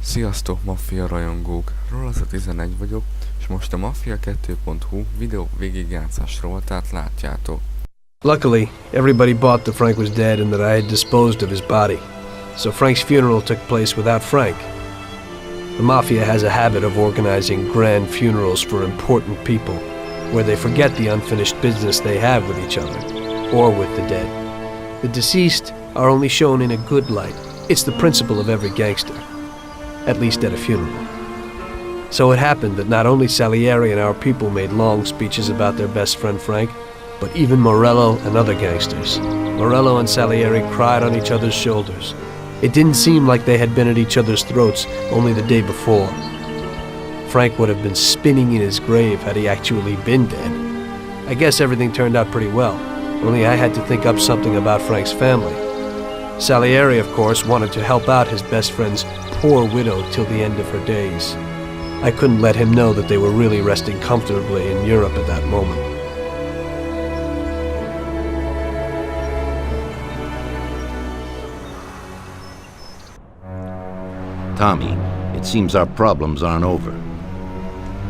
Sziasztok, Mafia rajongók! Rolata 11 vagyok, és most a Mafia 2.hu videóvégigjátszás rovatát látjátok. Luckily, everybody bought that Frank was dead and that I had disposed of his body. So Frank's funeral took place without Frank. The Mafia has a habit of organizing grand funerals for important people, where they forget the unfinished business they have with each other, or with the dead. The deceased are only shown in a good light. It's the principle of every gangster, at least at a funeral. So it happened that not only Salieri and our people made long speeches about their best friend Frank, but even Morello and other gangsters. Morello and Salieri cried on each other's shoulders. It didn't seem like they had been at each other's throats only the day before. Frank would have been spinning in his grave had he actually been dead. I guess everything turned out pretty well, only I had to think up something about Frank's family. Salieri, of course, wanted to help out his best friend's poor widow till the end of her days. I couldn't let him know that they were really resting comfortably in Europe at that moment. Tommy, it seems our problems aren't over.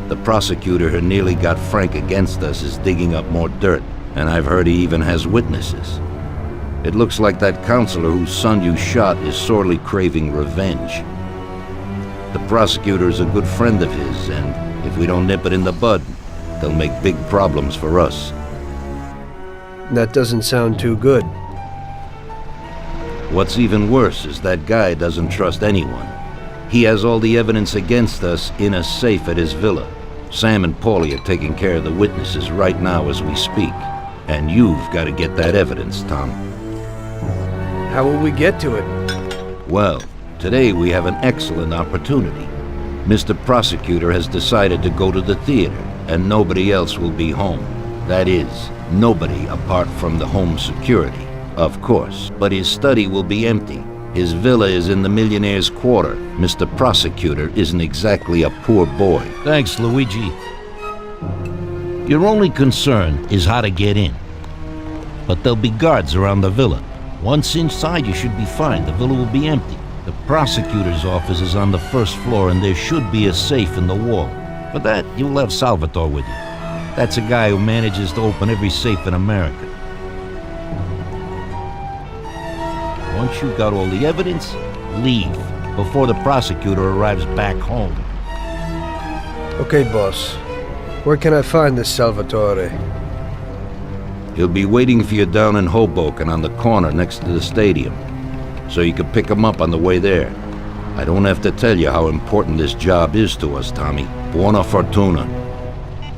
The prosecutor who nearly got Frank against us is digging up more dirt, and I've heard he even has witnesses. It looks like that counselor whose son you shot is sorely craving revenge. The prosecutor is a good friend of his, and if we don't nip it in the bud, they'll make big problems for us. That doesn't sound too good. What's even worse is that guy doesn't trust anyone. He has all the evidence against us in a safe at his villa. Sam and Paulie are taking care of the witnesses right now as we speak. And you've got to get that evidence, Tom. How will we get to it? Well, today we have an excellent opportunity. Mr. Prosecutor has decided to go to the theater, and nobody else will be home. That is, nobody apart from the home security, of course. But his study will be empty. His villa is in the millionaire's quarter. Mr. Prosecutor isn't exactly a poor boy. Thanks, Luigi. Your only concern is how to get in. But there'll be guards around the villa. Once inside, you should be fine. The villa will be empty. The prosecutor's office is on the first floor, and there should be a safe in the wall. For that, you'll have Salvatore with you. That's a guy who manages to open every safe in America. Once you've got all the evidence, leave before the prosecutor arrives back home. Okay, boss. Where can I find this Salvatore? He'll be waiting for you down in Hoboken on the corner next to the stadium, so you can pick him up on the way there. I don't have to tell you how important this job is to us, Tommy. Buona fortuna.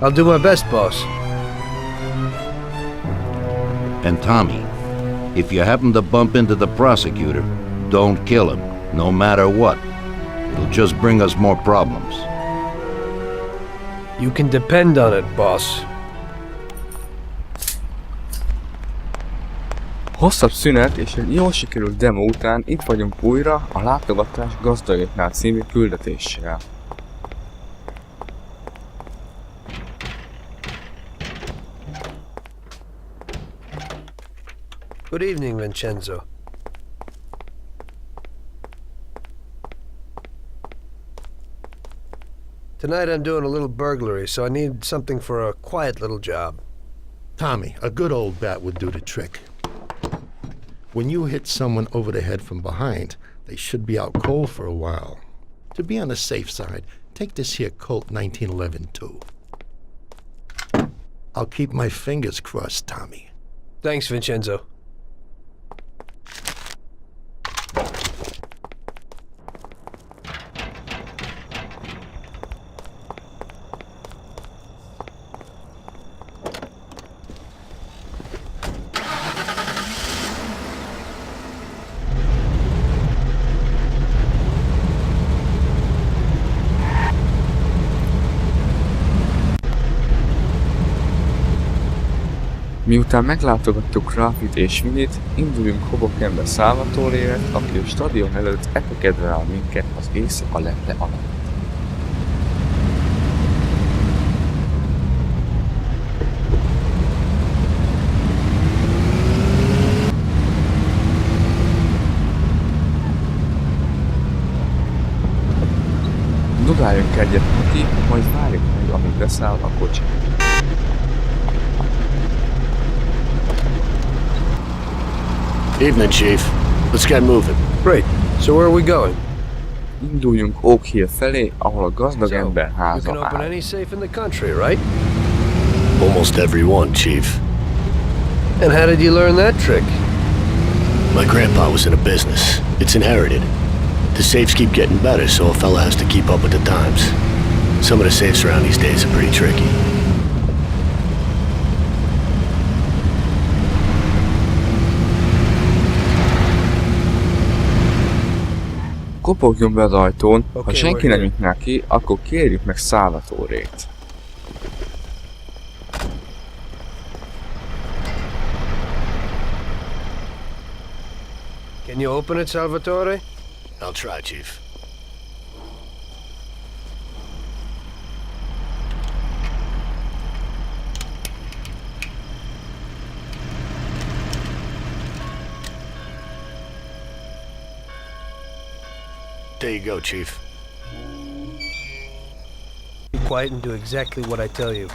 I'll do my best, boss. And Tommy, if you happen to bump into the prosecutor, don't kill him, no matter what. It'll just bring us more problems. You can depend on it, boss. Hosszabb szünet és egy jól sikerült demo után itt vagyunk újra a Látogatás Gazdagéknál című küldetéssel. Good evening, Vincenzo. Tonight I'm doing a little burglary, so I need something for a quiet little job. Tommy, a good old bat would do the trick. When you hit someone over the head from behind, they should be out cold for a while. To be on the safe side, take this here Colt 1911 too. I'll keep my fingers crossed, Tommy. Thanks, Vincenzo. Miután meglátogattuk Rafit és Vinit, induljunk Hobokenbe Salvatoréért, aki a stadion előtt epekedve áll minket az éjszaka leple alatt. egyet neki, majd várjuk meg, amíg beszáll a kocsi. Evening, Chief. Let's get moving. Great. So where are we going? Induljunk Oak Hill felé, ahol a gazdag So, ember you háza can open áll. any safe in the country, right? Almost every one, Chief. And how did you learn that trick? My grandpa was in a business. It's inherited. The safes keep getting better, so a fella has to keep up with the times. Some of the safes around these days are pretty tricky. Kopogjon be az ajtón, ha Okay, senki we're nem here. nyitná ki, akkor kérjük meg Salvatorét. Can you open it, Salvatore? I'll try, Chief. There you go, Chief. Be quiet and do exactly what I tell you.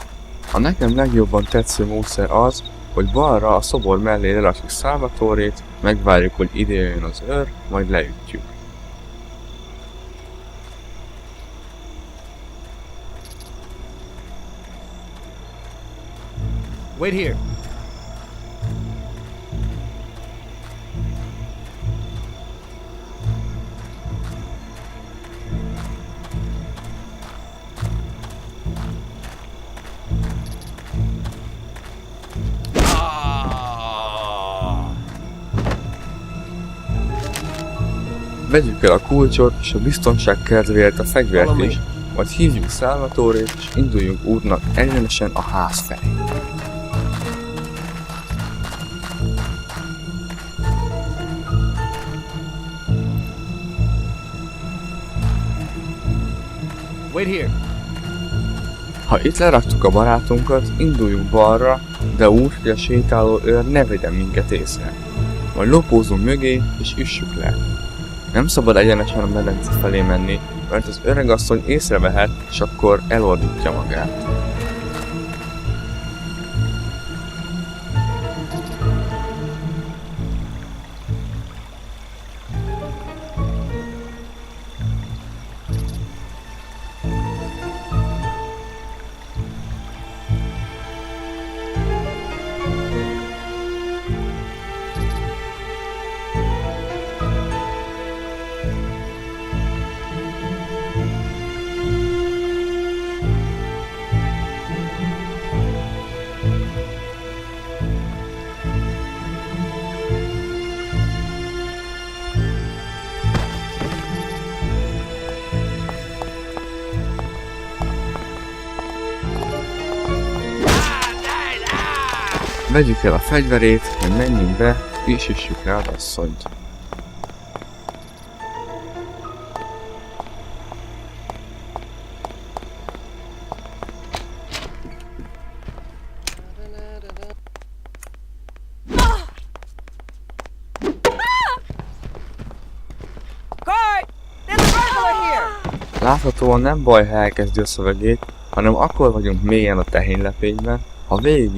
A nekem legjobban tetsző módszer az, hogy balra a szobor mellé lerakjuk Salvatorét, megvárjuk, hogy ide jön az őr, majd leütjük. Wait here. Vegyük el a kulcsot és a biztonság kedvéért a fegyvert Valami. is, majd hívjuk Salvatorét és induljunk útnak egyenesen a ház felé. Wait here. Ha itt leraktuk a barátunkat, induljunk balra, de úgy, hogy a sétáló őr ne vegyen minket észre. Majd lopózunk mögé és üssük le. Nem szabad egyenesen a medence felé menni, mert az öregasszony észrevehet, és akkor elordítja magát. Vegyük el a fegyverét, hogy menjünk be, és üssük le az asszonyt. Láthatóan nem baj, ha elkezdi a szövegét, hanem akkor vagyunk mélyen a tehénylepényben, ha végig